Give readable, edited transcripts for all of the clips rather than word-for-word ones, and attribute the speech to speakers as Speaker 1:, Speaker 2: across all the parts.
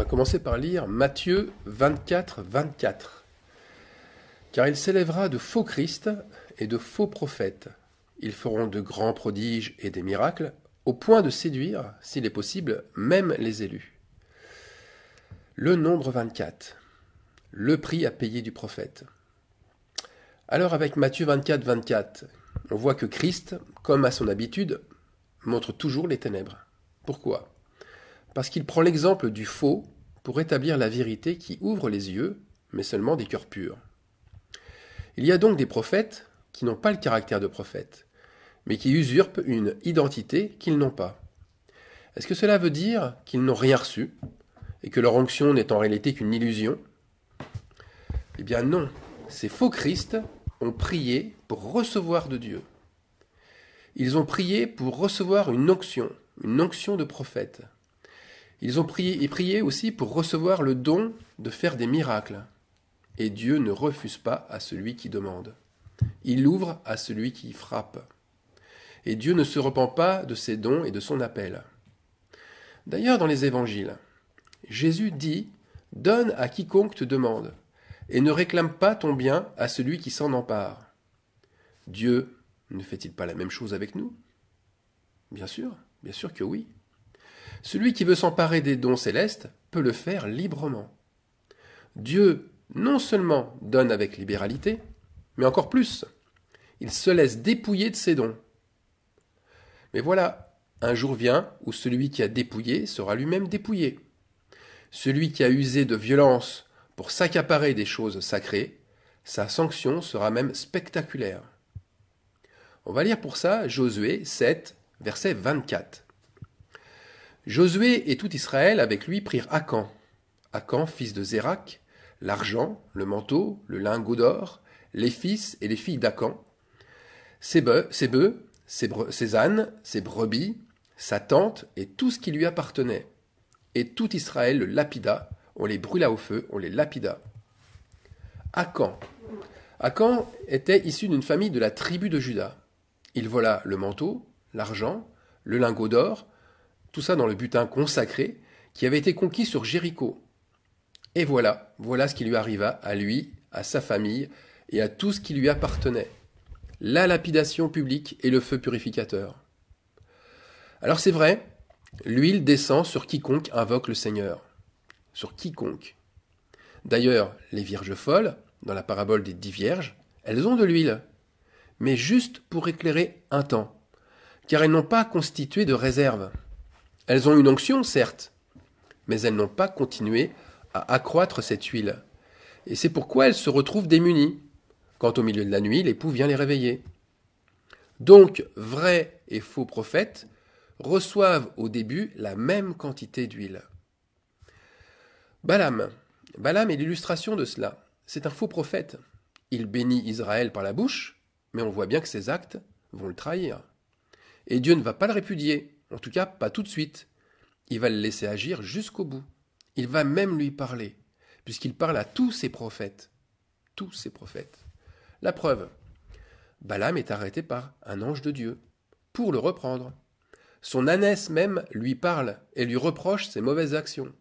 Speaker 1: va commencer par lire Matthieu 24, 24. Car il s'élèvera de faux Christ et de faux prophètes. Ils feront de grands prodiges et des miracles, au point de séduire, s'il est possible, même les élus. Le nombre 24. Le prix à payer du prophète. Alors avec Matthieu 24, 24, on voit que Christ, comme à son habitude, montre toujours les ténèbres. Pourquoi ? Parce qu'il prend l'exemple du faux pour établir la vérité qui ouvre les yeux, mais seulement des cœurs purs. Il y a donc des prophètes qui n'ont pas le caractère de prophètes, mais qui usurpent une identité qu'ils n'ont pas. Est-ce que cela veut dire qu'ils n'ont rien reçu, et que leur onction n'est en réalité qu'une illusion ? Eh bien non, ces faux Christ ont prié pour recevoir de Dieu. Ils ont prié pour recevoir une onction de prophète. Ils ont prié aussi pour recevoir le don de faire des miracles. Et Dieu ne refuse pas à celui qui demande. Il ouvre à celui qui frappe. Et Dieu ne se repent pas de ses dons et de son appel. D'ailleurs, dans les évangiles, Jésus dit « Donne à quiconque te demande, et ne réclame pas ton bien à celui qui s'en empare. » Dieu ne fait-il pas la même chose avec nous ? Bien sûr que oui. Celui qui veut s'emparer des dons célestes peut le faire librement. Dieu non seulement donne avec libéralité, mais encore plus, il se laisse dépouiller de ses dons. Mais voilà, un jour vient où celui qui a dépouillé sera lui-même dépouillé. Celui qui a usé de violence pour s'accaparer des choses sacrées, sa sanction sera même spectaculaire. On va lire pour ça Josué 7, verset 24. Josué et tout Israël avec lui prirent Akan, fils de Zérak, l'argent, le manteau, le lingot d'or, les fils et les filles d'Akan, ses bœufs, ses ânes, ses brebis, sa tente et tout ce qui lui appartenait. Et tout Israël le lapida, on les brûla au feu, on les lapida. Akan était issu d'une famille de la tribu de Juda. Il vola le manteau, l'argent, le lingot d'or, tout ça dans le butin consacré qui avait été conquis sur Jéricho. Et voilà ce qui lui arriva à lui, à sa famille et à tout ce qui lui appartenait. La lapidation publique et le feu purificateur. Alors c'est vrai, l'huile descend sur quiconque invoque le Seigneur. Sur quiconque. D'ailleurs, les vierges folles, dans la parabole des 10 vierges, elles ont de l'huile, mais juste pour éclairer un temps, car elles n'ont pas constitué de réserve. Elles ont une onction, certes, mais elles n'ont pas continué à accroître cette huile. Et c'est pourquoi elles se retrouvent démunies, quand au milieu de la nuit, l'époux vient les réveiller. Donc, vrais et faux prophètes reçoivent au début la même quantité d'huile. Balaam est l'illustration de cela. C'est un faux prophète. Il bénit Israël par la bouche, mais on voit bien que ses actes vont le trahir. Et Dieu ne va pas le répudier, en tout cas pas tout de suite. Il va le laisser agir jusqu'au bout. Il va même lui parler, puisqu'il parle à tous ses prophètes. Tous ses prophètes. La preuve, Balaam est arrêté par un ange de Dieu, pour le reprendre. Son ânesse même lui parle et lui reproche ses mauvaises actions.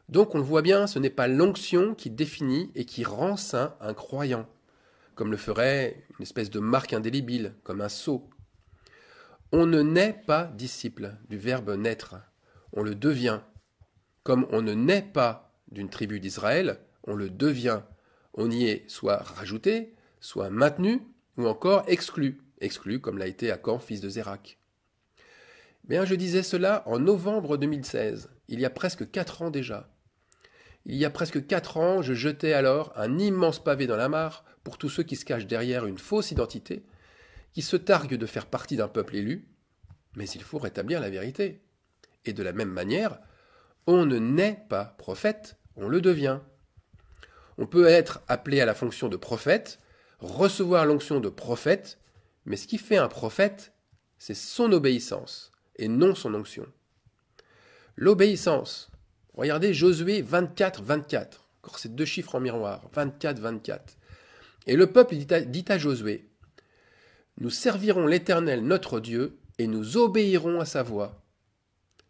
Speaker 1: Donc on le voit bien, ce n'est pas l'onction qui définit et qui rend saint un croyant, comme le ferait une espèce de marque indélébile, comme un sceau. On ne naît pas disciple du verbe naître, on le devient. Comme on ne naît pas d'une tribu d'Israël, on le devient. On y est soit rajouté, soit maintenu, ou encore exclu. Exclu comme l'a été Akan, fils de Zérak. Bien, je disais cela en novembre 2016, il y a presque 4 ans déjà. Il y a presque 4 ans, je jetais alors un immense pavé dans la mare pour tous ceux qui se cachent derrière une fausse identité, qui se targuent de faire partie d'un peuple élu, mais il faut rétablir la vérité. Et de la même manière, on ne naît pas prophète, on le devient. On peut être appelé à la fonction de prophète, recevoir l'onction de prophète, mais ce qui fait un prophète, c'est son obéissance, et non son onction. L'obéissance. Regardez Josué 24, 24. Encore ces 2 chiffres en miroir. 24, 24. Et le peuple dit à Josué, « Nous servirons l'Éternel notre Dieu, et nous obéirons à sa voix.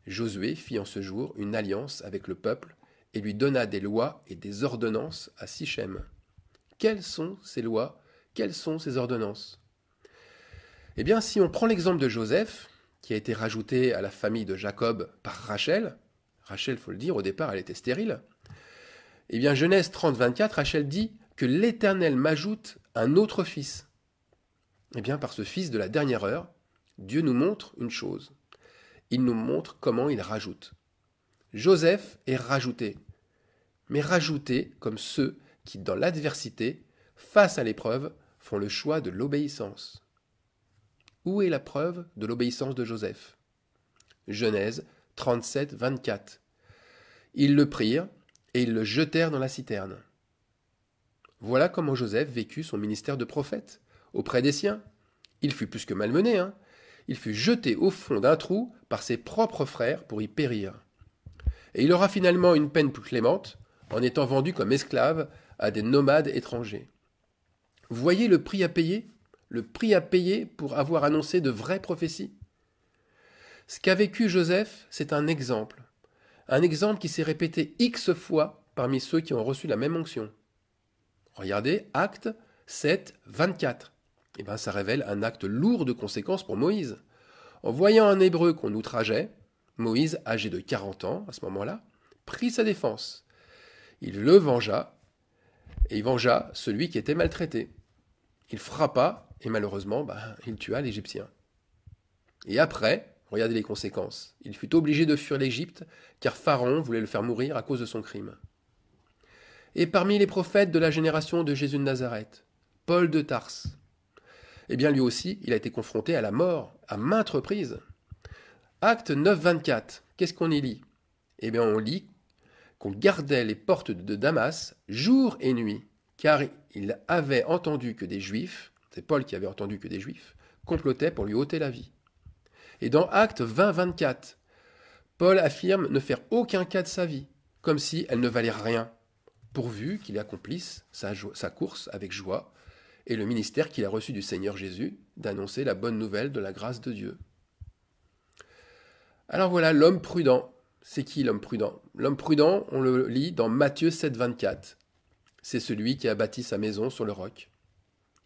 Speaker 1: Josué fit en ce jour une alliance avec le peuple et lui donna des lois et des ordonnances à Sichem. Quelles sont ces lois? Quelles sont ces ordonnances? Eh bien, si on prend l'exemple de Joseph, qui a été rajouté à la famille de Jacob par Rachel, Rachel, il faut le dire, au départ, elle était stérile, eh bien, Genèse 30, 24, Rachel dit que l'Éternel m'ajoute un autre fils. Eh bien, par ce fils de la dernière heure, Dieu nous montre une chose. Il nous montre comment il rajoute. Joseph est rajouté, mais rajouté comme ceux qui, dans l'adversité, face à l'épreuve, font le choix de l'obéissance. Où est la preuve de l'obéissance de Joseph? Genèse 37, 24. Ils le prirent et ils le jetèrent dans la citerne. Voilà comment Joseph vécut son ministère de prophète auprès des siens. Il fut plus que malmené, Il fut jeté au fond d'un trou par ses propres frères pour y périr. Et il aura finalement une peine plus clémente en étant vendu comme esclave à des nomades étrangers. Vous voyez le prix à payer? Le prix à payer pour avoir annoncé de vraies prophéties. Ce qu'a vécu Joseph, c'est un exemple. Un exemple qui s'est répété X fois parmi ceux qui ont reçu la même onction. Regardez, Actes 7, 24. Eh bien, ça révèle un acte lourd de conséquences pour Moïse. En voyant un Hébreu qu'on outrageait, Moïse, âgé de 40 ans à ce moment-là, prit sa défense. Il le vengea, et il vengea celui qui était maltraité. Il frappa, et malheureusement, il tua l'Égyptien. Et après, regardez les conséquences. Il fut obligé de fuir l'Égypte, car Pharaon voulait le faire mourir à cause de son crime. Et parmi les prophètes de la génération de Jésus de Nazareth, Paul de Tarse, eh bien lui aussi, il a été confronté à la mort à maintes reprises. Acte 9, 24, qu'est-ce qu'on y lit? Eh bien on lit qu'on gardait les portes de Damas jour et nuit, car il avait entendu que des Juifs, c'est Paul qui avait entendu que des Juifs, complotaient pour lui ôter la vie. Et dans Acte 20, 24, Paul affirme ne faire aucun cas de sa vie, comme si elle ne valait rien, pourvu qu'il accomplisse sa course avec joie et le ministère qu'il a reçu du Seigneur Jésus d'annoncer la bonne nouvelle de la grâce de Dieu. Alors voilà, l'homme prudent. C'est qui l'homme prudent? L'homme prudent, on le lit dans Matthieu 7, 24. C'est celui qui a bâti sa maison sur le roc.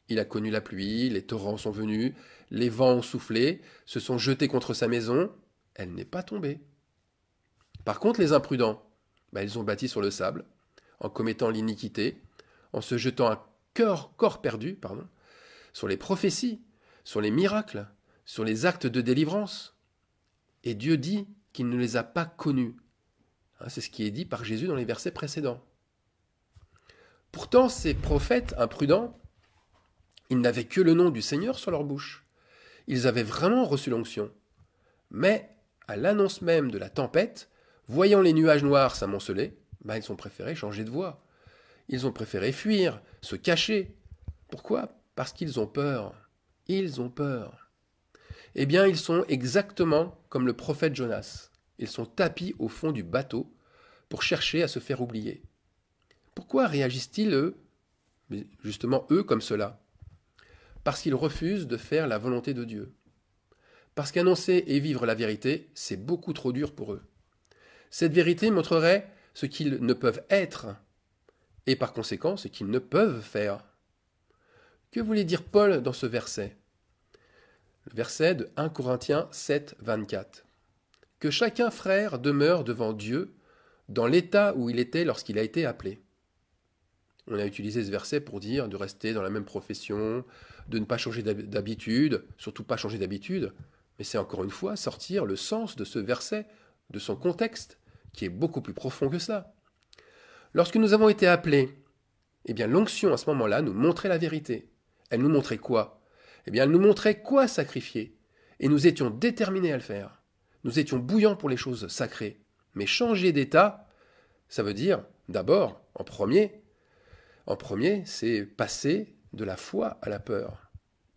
Speaker 1: Il a connu la pluie, les torrents sont venus, les vents ont soufflé, se sont jetés contre sa maison, elle n'est pas tombée. Par contre, les imprudents, ils ont bâti sur le sable, en commettant l'iniquité, en se jetant un corps perdu, sur les prophéties, sur les miracles, sur les actes de délivrance. Et Dieu dit qu'il ne les a pas connus. C'est ce qui est dit par Jésus dans les versets précédents. Pourtant, ces prophètes imprudents, ils n'avaient que le nom du Seigneur sur leur bouche. Ils avaient vraiment reçu l'onction. Mais, à l'annonce même de la tempête, voyant les nuages noirs s'amonceler, ils ont préféré changer de voie. Ils ont préféré fuir, se cacher. Pourquoi? Parce qu'ils ont peur. Ils ont peur. Eh bien, ils sont exactement comme le prophète Jonas. Ils sont tapis au fond du bateau pour chercher à se faire oublier. Pourquoi réagissent-ils, justement eux, comme cela? Parce qu'ils refusent de faire la volonté de Dieu. Parce qu'annoncer et vivre la vérité, c'est beaucoup trop dur pour eux. Cette vérité montrerait ce qu'ils ne peuvent être, et par conséquent ce qu'ils ne peuvent faire. Que voulait dire Paul dans ce verset? Le verset de 1 Corinthiens 7, 24. Que chacun, frère, demeure devant Dieu dans l'état où il était lorsqu'il a été appelé. On a utilisé ce verset pour dire de rester dans la même profession, de ne pas changer d'habitude, surtout pas changer d'habitude, mais c'est encore une fois sortir le sens de ce verset, de son contexte, qui est beaucoup plus profond que ça. Lorsque nous avons été appelés, eh bien l'onction à ce moment-là nous montrait la vérité. Elle nous montrait quoi? Eh bien elle nous montrait quoi sacrifier. Et nous étions déterminés à le faire. Nous étions bouillants pour les choses sacrées. Mais changer d'état, ça veut dire, d'abord, en premier, c'est passer de la foi à la peur.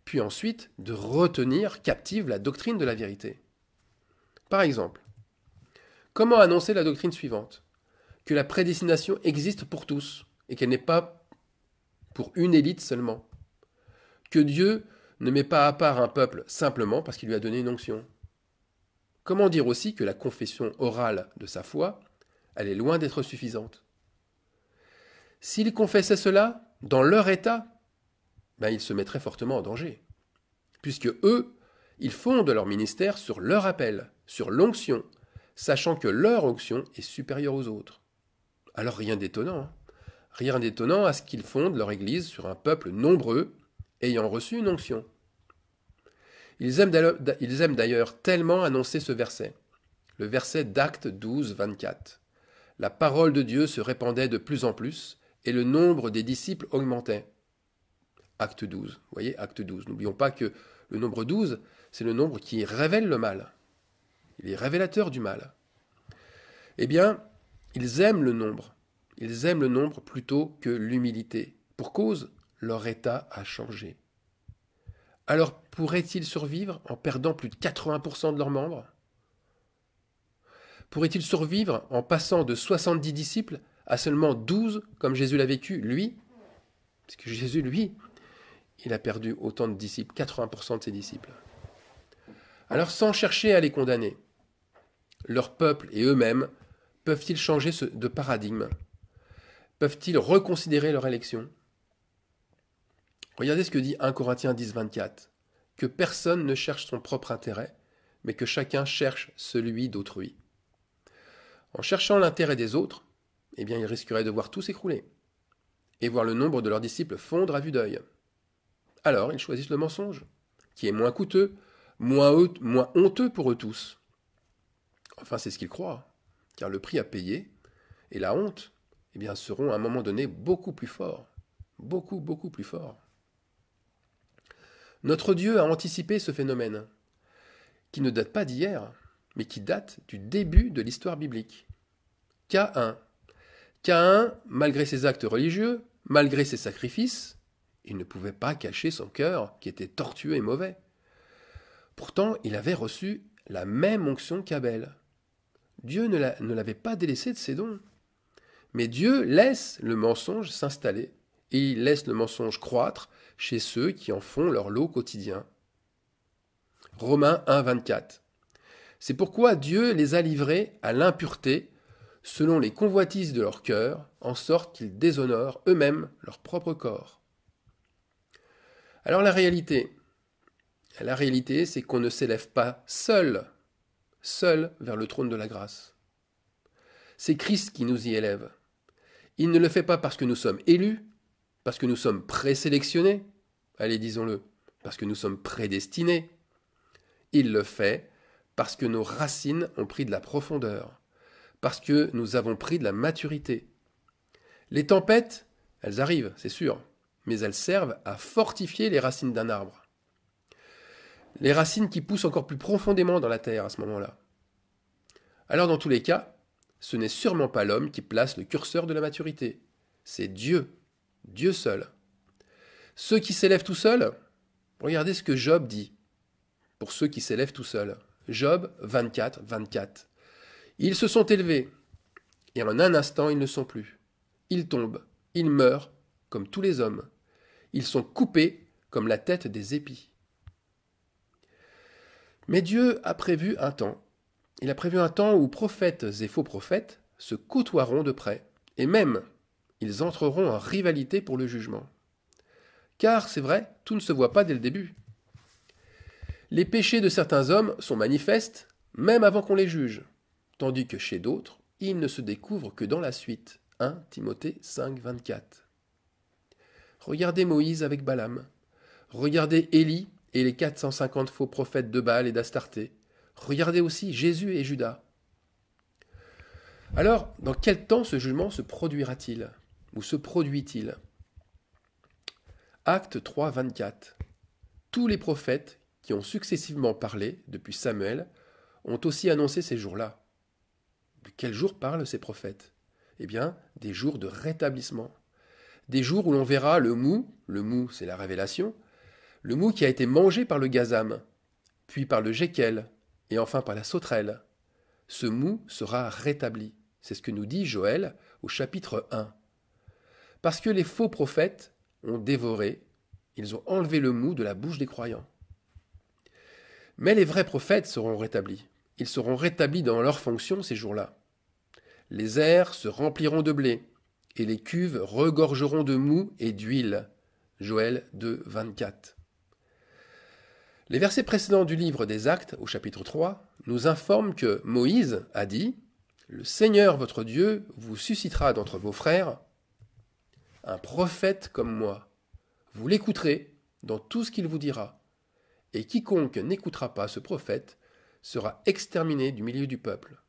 Speaker 1: Puis ensuite, de retenir captive la doctrine de la vérité. Par exemple, comment annoncer la doctrine suivante? Que la prédestination existe pour tous et qu'elle n'est pas pour une élite seulement. Que Dieu ne met pas à part un peuple simplement parce qu'il lui a donné une onction. comment dire aussi que la confession orale de sa foi, elle est loin d'être suffisante? S'ils confessaient cela, dans leur état, ils se mettraient fortement en danger. Puisque eux, ils fondent leur ministère sur leur appel, sur l'onction, sachant que leur onction est supérieure aux autres. Alors rien d'étonnant, hein. Rien d'étonnant à ce qu'ils fondent leur Église sur un peuple nombreux ayant reçu une onction. Ils aiment d'ailleurs tellement annoncer ce verset, le verset d'Actes 12, 24. La parole de Dieu se répandait de plus en plus et le nombre des disciples augmentait. Acte 12, vous voyez, Acte 12. N'oublions pas que le nombre 12, c'est le nombre qui révèle le mal. Il est révélateur du mal. Eh bien, ils aiment le nombre. Ils aiment le nombre plutôt que l'humilité. Pour cause, leur état a changé. Alors pourraient-ils survivre en perdant plus de 80% de leurs membres? Pourraient-ils survivre en passant de 70 disciples à seulement 12 comme Jésus l'a vécu, lui? Parce que Jésus, lui, il a perdu autant de disciples, 80% de ses disciples. Alors sans chercher à les condamner, leur peuple et eux-mêmes peuvent-ils changer de paradigme? Peuvent-ils reconsidérer leur élection? Regardez ce que dit 1 Corinthiens 10, 24. Que personne ne cherche son propre intérêt, mais que chacun cherche celui d'autrui. En cherchant l'intérêt des autres, ils risqueraient de voir tout s'écrouler et voir le nombre de leurs disciples fondre à vue d'œil. Alors ils choisissent le mensonge, qui est moins coûteux, moins honteux pour eux tous. Enfin, c'est ce qu'ils croient, car le prix à payer et la honte seront à un moment donné beaucoup plus forts. Beaucoup, beaucoup plus forts. Notre Dieu a anticipé ce phénomène, qui ne date pas d'hier, mais qui date du début de l'histoire biblique. Caïn, malgré ses actes religieux, malgré ses sacrifices, il ne pouvait pas cacher son cœur qui était tortueux et mauvais. Pourtant, il avait reçu la même onction qu'Abel. Dieu ne l'avait pas délaissé de ses dons. Mais Dieu laisse le mensonge s'installer et il laisse le mensonge croître chez ceux qui en font leur lot quotidien. Romains 1, 24. C'est pourquoi Dieu les a livrés à l'impureté selon les convoitises de leur cœur, en sorte qu'ils déshonorent eux-mêmes leur propre corps. Alors la réalité, c'est qu'on ne s'élève pas seul vers le trône de la grâce. C'est Christ qui nous y élève. Il ne le fait pas parce que nous sommes élus, parce que nous sommes présélectionnés, allez disons-le, parce que nous sommes prédestinés. Il le fait parce que nos racines ont pris de la profondeur, parce que nous avons pris de la maturité. Les tempêtes, elles arrivent, c'est sûr, mais elles servent à fortifier les racines d'un arbre. Les racines qui poussent encore plus profondément dans la terre à ce moment-là. Alors dans tous les cas, ce n'est sûrement pas l'homme qui place le curseur de la maturité. C'est Dieu, Dieu seul. Ceux qui s'élèvent tout seuls, regardez ce que Job dit pour ceux qui s'élèvent tout seuls. Job 24, 24. Ils se sont élevés, et en un instant ils ne sont plus. Ils tombent, ils meurent, comme tous les hommes. Ils sont coupés comme la tête des épis. Mais Dieu a prévu un temps. Il a prévu un temps où prophètes et faux prophètes se côtoieront de près, et même, ils entreront en rivalité pour le jugement. Car, c'est vrai, tout ne se voit pas dès le début. Les péchés de certains hommes sont manifestes, même avant qu'on les juge, tandis que chez d'autres, ils ne se découvrent que dans la suite. 1 Timothée 5, 24. Regardez Moïse avec Balaam. Regardez Élie et les 450 faux prophètes de Baal et d'Astarté. Regardez aussi Jésus et Judas. Alors, dans quel temps ce jugement se produira-t-il? Ou se produit-il? Acte 3, 24. Tous les prophètes qui ont successivement parlé, depuis Samuel, ont aussi annoncé ces jours-là. De quels jours parlent ces prophètes? Eh bien, des jours de rétablissement. Des jours où l'on verra le mou c'est la révélation, le mou qui a été mangé par le gazam, puis par le jekel, et enfin par la sauterelle. Ce mou sera rétabli. C'est ce que nous dit Joël au chapitre 1. Parce que les faux prophètes ont dévoré, ils ont enlevé le mou de la bouche des croyants. Mais les vrais prophètes seront rétablis. ils seront rétablis dans leurs fonctions ces jours-là. Les airs se rempliront de blé, et les cuves regorgeront de mou et d'huile. Joël 2, 24. Les versets précédents du livre des Actes, au chapitre 3, nous informent que Moïse a dit « Le Seigneur votre Dieu vous suscitera d'entre vos frères un prophète comme moi. Vous l'écouterez dans tout ce qu'il vous dira. Et quiconque n'écoutera pas ce prophète sera exterminé du milieu du peuple. »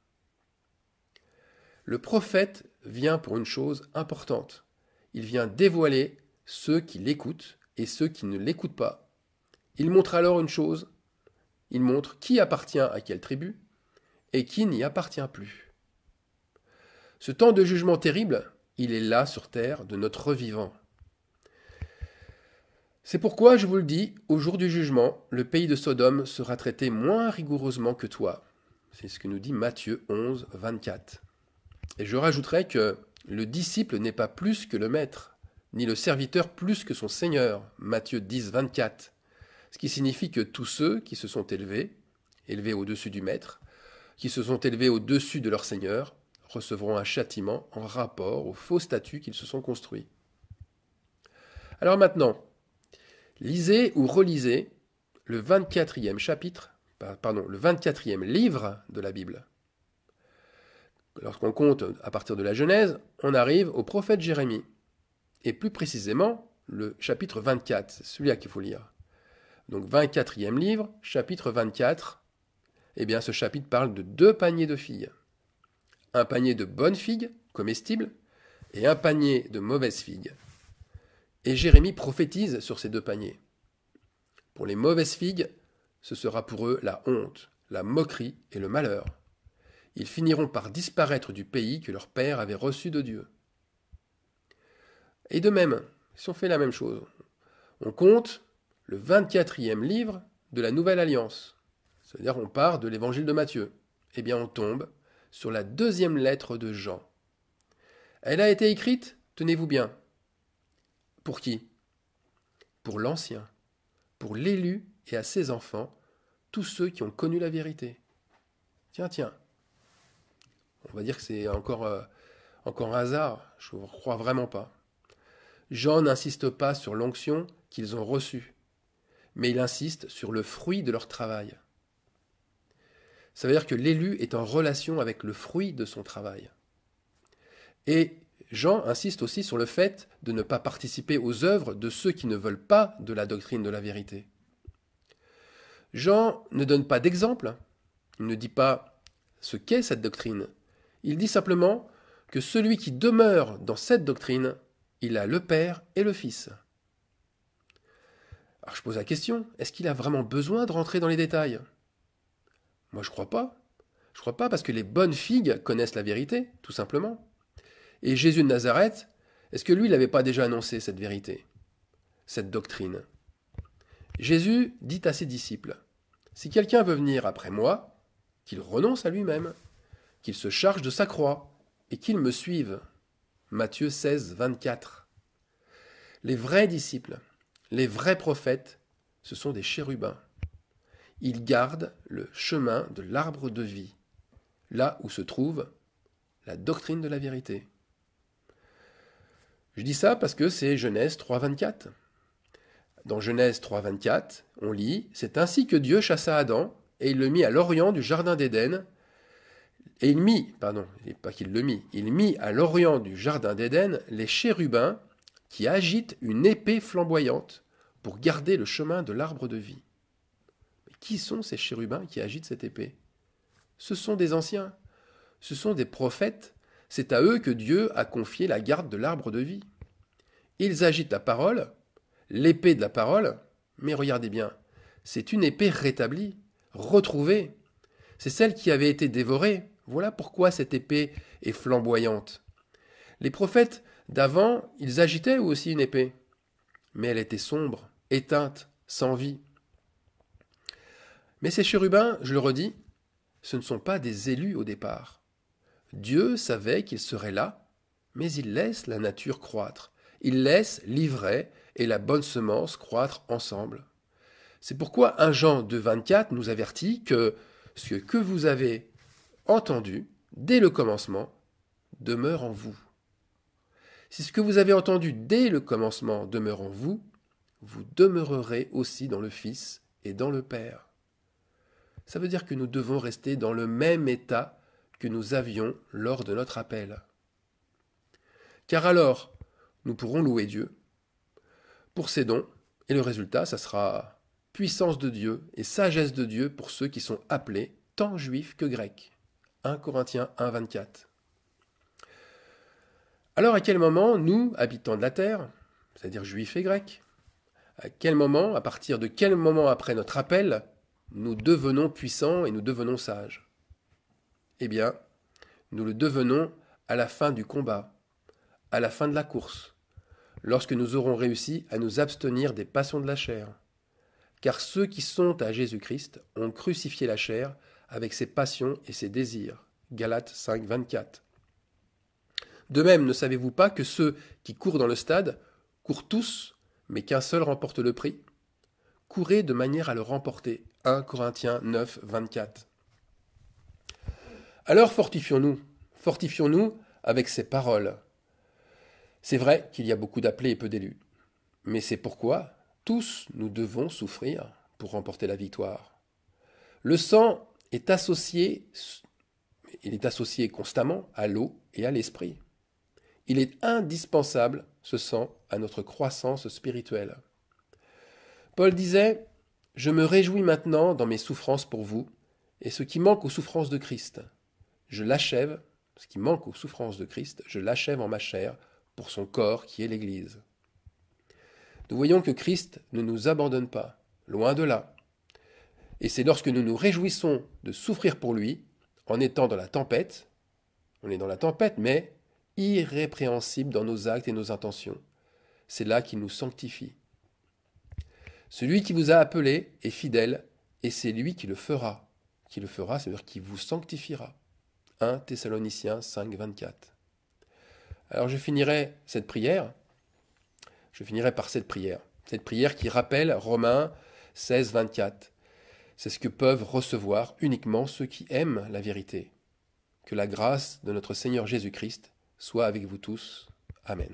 Speaker 1: Le prophète vient pour une chose importante. Il vient dévoiler ceux qui l'écoutent et ceux qui ne l'écoutent pas. Il montre alors une chose. Il montre qui appartient à quelle tribu et qui n'y appartient plus. Ce temps de jugement terrible, il est là sur terre de notre vivant. C'est pourquoi, je vous le dis, au jour du jugement, le pays de Sodome sera traité moins rigoureusement que toi. C'est ce que nous dit Matthieu 11, 24. Et je rajouterai que le disciple n'est pas plus que le maître, ni le serviteur plus que son seigneur. Matthieu 10, 24. Ce qui signifie que tous ceux qui se sont élevés au-dessus du maître, qui se sont élevés au-dessus de leur seigneur, recevront un châtiment en rapport aux faux statuts qu'ils se sont construits. Alors maintenant, lisez ou relisez le 24e livre de la Bible. Lorsqu'on compte à partir de la Genèse, on arrive au prophète Jérémie. Et plus précisément, le chapitre 24, c'est celui-là qu'il faut lire. Donc 24e livre, chapitre 24, eh bien ce chapitre parle de 2 paniers de figues. Un panier de bonnes figues, comestibles, et un panier de mauvaises figues. Et Jérémie prophétise sur ces 2 paniers. Pour les mauvaises figues, ce sera pour eux la honte, la moquerie et le malheur. Ils finiront par disparaître du pays que leur père avait reçu de Dieu. Et de même, si on fait la même chose, on compte le 24e livre de la Nouvelle Alliance. C'est-à-dire on part de l'évangile de Matthieu. Eh bien on tombe sur la 2e lettre de Jean. Elle a été écrite, tenez-vous bien. Pour qui ? Pour l'ancien, pour l'élu et à ses enfants, tous ceux qui ont connu la vérité. Tiens. On va dire que c'est encore un hasard, je ne crois vraiment pas. Jean n'insiste pas sur l'onction qu'ils ont reçue, mais il insiste sur le fruit de leur travail. Ça veut dire que l'élu est en relation avec le fruit de son travail. Et Jean insiste aussi sur le fait de ne pas participer aux œuvres de ceux qui ne veulent pas de la doctrine de la vérité. Jean ne donne pas d'exemple, il ne dit pas ce qu'est cette doctrine. Il dit simplement que celui qui demeure dans cette doctrine, il a le Père et le Fils. Alors je pose la question, est-ce qu'il a vraiment besoin de rentrer dans les détails ? Moi je crois pas. Je crois pas parce que les bonnes figues connaissent la vérité, tout simplement. Et Jésus de Nazareth, est-ce que lui, il n'avait pas déjà annoncé cette vérité, cette doctrine ? Jésus dit à ses disciples, « Si quelqu'un veut venir après moi, qu'il renonce à lui-même, qu'il se charge de sa croix et qu'il me suive. » Matthieu 16, 24. Les vrais disciples, les vrais prophètes, ce sont des chérubins. Ils gardent le chemin de l'arbre de vie, là où se trouve la doctrine de la vérité. Je dis ça parce que c'est Genèse 3, 24. Dans Genèse 3, 24, on lit « C'est ainsi que Dieu chassa Adam, et il le mit à l'orient du jardin d'Éden. Et il mit à l'orient du jardin d'Éden les chérubins qui agitent une épée flamboyante pour garder le chemin de l'arbre de vie. » Mais qui sont ces chérubins qui agitent cette épée ? Ce sont des anciens, ce sont des prophètes, c'est à eux que Dieu a confié la garde de l'arbre de vie. Ils agitent la parole, l'épée de la parole, mais regardez bien, c'est une épée rétablie, retrouvée. C'est celle qui avait été dévorée. Voilà pourquoi cette épée est flamboyante. Les prophètes d'avant, ils agitaient eux aussi une épée, mais elle était sombre, éteinte, sans vie. Mais ces chérubins, je le redis, ce ne sont pas des élus au départ. Dieu savait qu'ils seraient là, mais il laisse la nature croître. Il laisse l'ivraie et la bonne semence croître ensemble. C'est pourquoi 1 Jean 2, 24 nous avertit que ce que vous avez entendu dès le commencement demeure en vous. Si ce que vous avez entendu dès le commencement demeure en vous, vous demeurerez aussi dans le Fils et dans le Père. Ça veut dire que nous devons rester dans le même état que nous avions lors de notre appel. Car alors, nous pourrons louer Dieu pour ses dons, et le résultat, ça sera puissance de Dieu et sagesse de Dieu pour ceux qui sont appelés, tant juifs que grecs. 1 Corinthiens 1, 24. Alors à quel moment, nous, habitants de la terre, c'est-à-dire juifs et grecs, à quel moment, à partir de quel moment après notre appel, nous devenons puissants et nous devenons sages? Eh bien, nous le devenons à la fin du combat, à la fin de la course, lorsque nous aurons réussi à nous abstenir des passions de la chair. Car ceux qui sont à Jésus-Christ ont crucifié la chair avec ses passions et ses désirs. Galates 5, 24. De même, ne savez-vous pas que ceux qui courent dans le stade courent tous, mais qu'un seul remporte le prix? Courez de manière à le remporter. 1 Corinthiens 9, 24. Alors fortifions-nous avec ces paroles. C'est vrai qu'il y a beaucoup d'appelés et peu d'élus, mais c'est pourquoi tous nous devons souffrir pour remporter la victoire. Le sang est associé constamment à l'eau et à l'esprit. Il est indispensable, ce sang, à notre croissance spirituelle. Paul disait « Je me réjouis maintenant dans mes souffrances pour vous, et ce qui manque aux souffrances de Christ. Je l'achève, ce qui manque aux souffrances de Christ, je l'achève en ma chair pour son corps qui est l'Église. » Nous voyons que Christ ne nous abandonne pas, loin de là. Et c'est lorsque nous nous réjouissons de souffrir pour lui, en étant dans la tempête, on est dans la tempête, mais irrépréhensible dans nos actes et nos intentions. C'est là qu'il nous sanctifie. Celui qui vous a appelé est fidèle, et c'est lui qui le fera. Qui le fera, c'est-à-dire qui vous sanctifiera. 1 Thessaloniciens 5, 24. Alors je finirai par cette prière qui rappelle Romains 16, 24. C'est ce que peuvent recevoir uniquement ceux qui aiment la vérité. Que la grâce de notre Seigneur Jésus-Christ soit avec vous tous. Amen.